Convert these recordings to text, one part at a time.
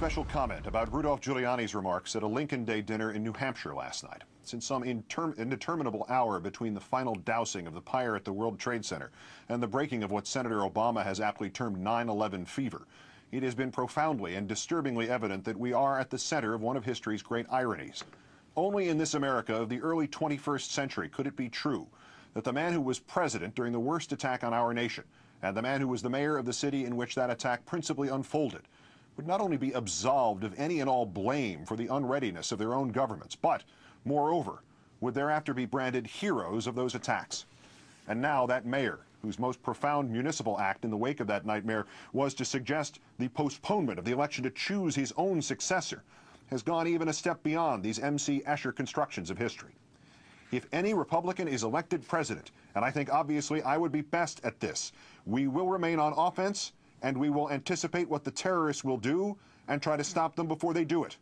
special comment about Rudolph Giuliani's remarks at a Lincoln Day dinner in New Hampshire last night. Since some indeterminable hour between the final dousing of the pyre at the World Trade Center and the breaking of what Senator Obama has aptly termed 9/11 fever, it has been profoundly and disturbingly evident that we are at the center of one of history's great ironies. Only in this America of the early 21st century could it be true that the man who was president during the worst attack on our nation, and the man who was the mayor of the city in which that attack principally unfolded, would not only be absolved of any and all blame for the unreadiness of their own governments, but, moreover, would thereafter be branded heroes of those attacks. And now that mayor, whose most profound municipal act in the wake of that nightmare was to suggest the postponement of the election to choose his own successor, has gone even a step beyond these M.C. Escher constructions of history. If any Republican is elected president, and I think obviously I would be best at this, we will remain on offense, and we will anticipate what the terrorists will do and try to stop them before they do it.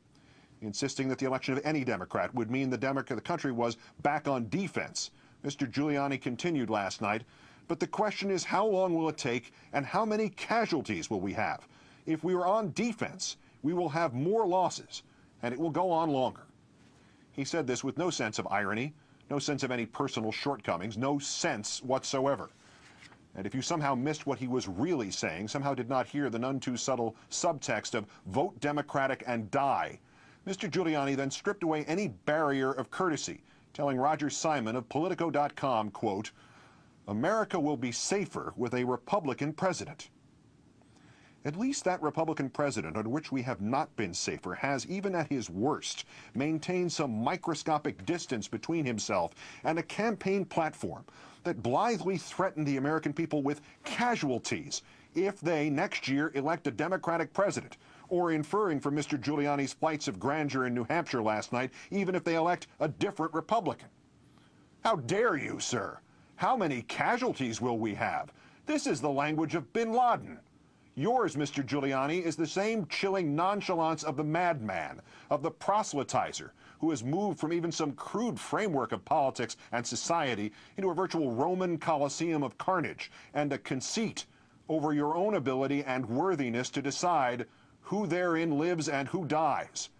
Insisting that the election of any Democrat would mean the country was back on defense, Mr. Giuliani continued last night, but the question is, how long will it take and how many casualties will we have? If we are on defense, we will have more losses, and it will go on longer. He said this with no sense of irony, no sense of any personal shortcomings, no sense whatsoever. And if you somehow missed what he was really saying, somehow did not hear the none too subtle subtext of vote Democratic and die, Mr. Giuliani then stripped away any barrier of courtesy, telling Roger Simon of Politico.com, quote, "America will be safer with a Republican president." At least that Republican president, on which we have not been safer, has, even at his worst, maintained some microscopic distance between himself and a campaign platform that blithely threatened the American people with casualties if they, next year, elect a Democratic president, or inferring from Mr. Giuliani's flights of grandeur in New Hampshire last night, even if they elect a different Republican. How dare you, sir? How many casualties will we have? This is the language of bin Laden. Yours, Mr. Giuliani, is the same chilling nonchalance of the madman, of the proselytizer, who has moved from even some crude framework of politics and society into a virtual Roman Colosseum of carnage and a conceit over your own ability and worthiness to decide who therein lives and who dies,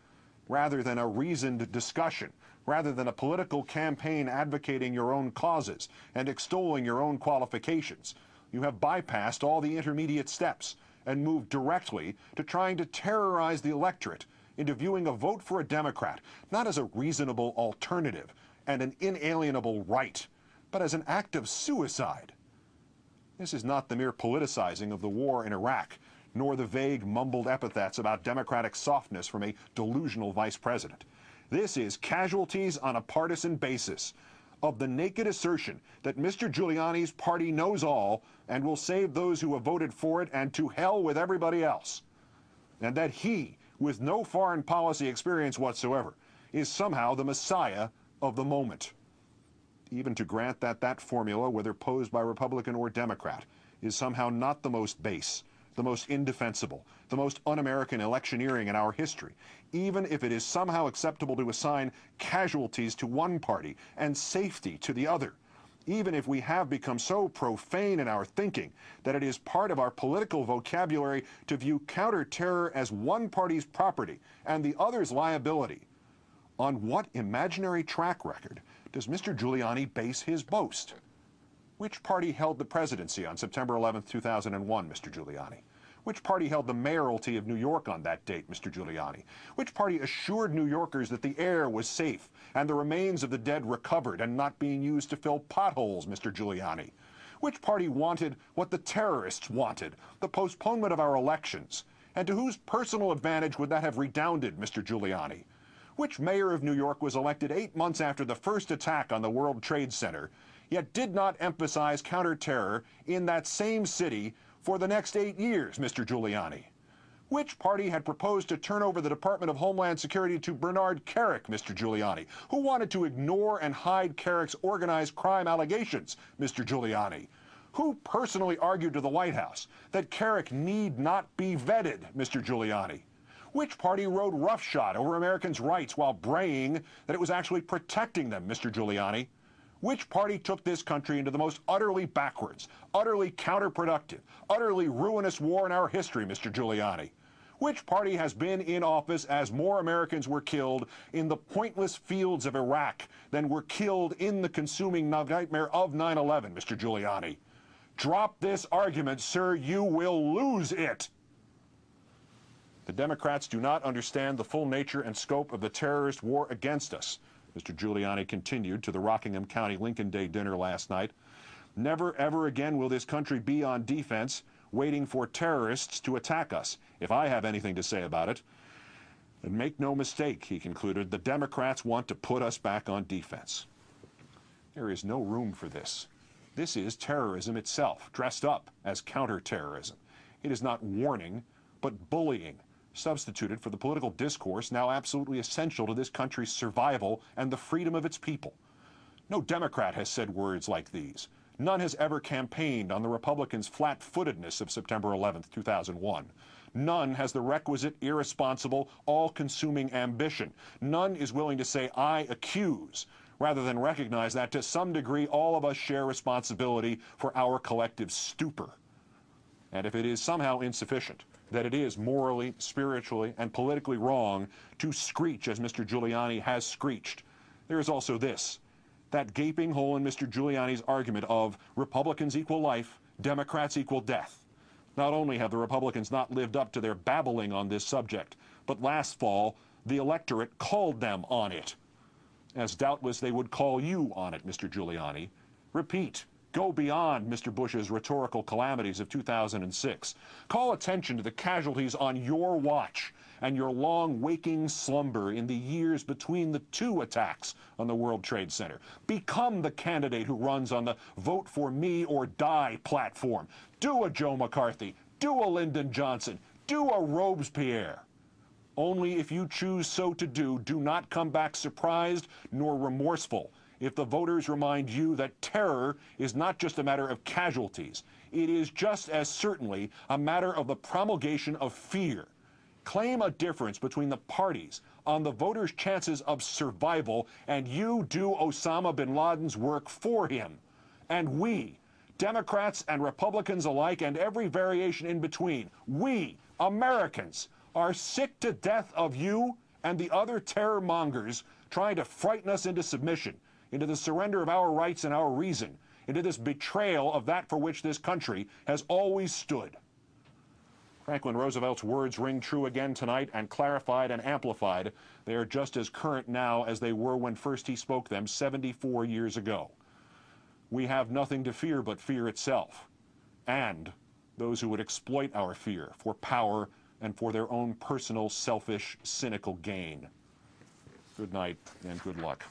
rather than a reasoned discussion, rather than a political campaign advocating your own causes and extolling your own qualifications. You have bypassed all the intermediate steps and moved directly to trying to terrorize the electorate into viewing a vote for a Democrat not as a reasonable alternative and an inalienable right, but as an act of suicide. This is not the mere politicizing of the war in Iraq, nor the vague, mumbled epithets about democratic softness from a delusional vice president. This is casualties on a partisan basis of the naked assertion that Mr. Giuliani's party knows all and will save those who have voted for it, and to hell with everybody else. And that he, with no foreign policy experience whatsoever, is somehow the messiah of the moment. Even to grant that that formula, whether posed by Republican or Democrat, is somehow not the most base, the most indefensible, the most un-American electioneering in our history, even if it is somehow acceptable to assign casualties to one party and safety to the other, even if we have become so profane in our thinking that it is part of our political vocabulary to view counter-terror as one party's property and the other's liability. On what imaginary track record does Mr. Giuliani base his boast? Which party held the presidency on September 11, 2001, Mr. Giuliani? Which party held the mayoralty of New York on that date, Mr. Giuliani? Which party assured New Yorkers that the air was safe and the remains of the dead recovered and not being used to fill potholes, Mr. Giuliani? Which party wanted what the terrorists wanted, the postponement of our elections? And to whose personal advantage would that have redounded, Mr. Giuliani? Which mayor of New York was elected 8 months after the first attack on the World Trade Center, yet did not emphasize counter-terror in that same city for the next 8 years, Mr. Giuliani? Which party had proposed to turn over the Department of Homeland Security to Bernard Kerik, Mr. Giuliani? Who wanted to ignore and hide Kerik's organized crime allegations, Mr. Giuliani? Who personally argued to the White House that Kerik need not be vetted, Mr. Giuliani? Which party rode roughshod over Americans' rights while braying that it was actually protecting them, Mr. Giuliani? Which party took this country into the most utterly backwards, utterly counterproductive, utterly ruinous war in our history, Mr. Giuliani? Which party has been in office as more Americans were killed in the pointless fields of Iraq than were killed in the consuming nightmare of 9/11, Mr. Giuliani? Drop this argument, sir. You will lose it. The Democrats do not understand the full nature and scope of the terrorist war against us, Mr. Giuliani continued to the Rockingham County Lincoln Day dinner last night. Never, ever again will this country be on defense, waiting for terrorists to attack us, if I have anything to say about it. And make no mistake, he concluded, the Democrats want to put us back on defense. There is no room for this. This is terrorism itself, dressed up as counterterrorism. It is not warning, but bullying, substituted for the political discourse now absolutely essential to this country's survival and the freedom of its people. No Democrat has said words like these. None has ever campaigned on the Republicans' flat-footedness of September 11th, 2001. None has the requisite, irresponsible, all-consuming ambition. None is willing to say, I accuse, rather than recognize that to some degree all of us share responsibility for our collective stupor. And if it is somehow insufficient, that it is morally, spiritually, and politically wrong to screech as Mr. Giuliani has screeched, there is also this, that gaping hole in Mr. Giuliani's argument of Republicans equal life, Democrats equal death. Not only have the Republicans not lived up to their babbling on this subject, but last fall, the electorate called them on it. As doubtless they would call you on it, Mr. Giuliani. Repeat. Go beyond Mr. Bush's rhetorical calamities of 2006. Call attention to the casualties on your watch and your long waking slumber in the years between the two attacks on the World Trade Center. Become the candidate who runs on the vote for me or die platform. Do a Joe McCarthy. Do a Lyndon Johnson. Do a Robespierre. Only if you choose so to do not come back surprised nor remorseful if the voters remind you that terror is not just a matter of casualties. It is just as certainly a matter of the promulgation of fear. Claim a difference between the parties on the voters' chances of survival, and you do Osama bin Laden's work for him. And we, Democrats and Republicans alike, and every variation in between, we, Americans, are sick to death of you and the other terror mongers trying to frighten us into submission, into the surrender of our rights and our reason, into this betrayal of that for which this country has always stood. Franklin Roosevelt's words ring true again tonight, and clarified and amplified. They are just as current now as they were when first he spoke them 74 years ago. We have nothing to fear but fear itself, and those who would exploit our fear for power and for their own personal, selfish, cynical gain. Good night and good luck.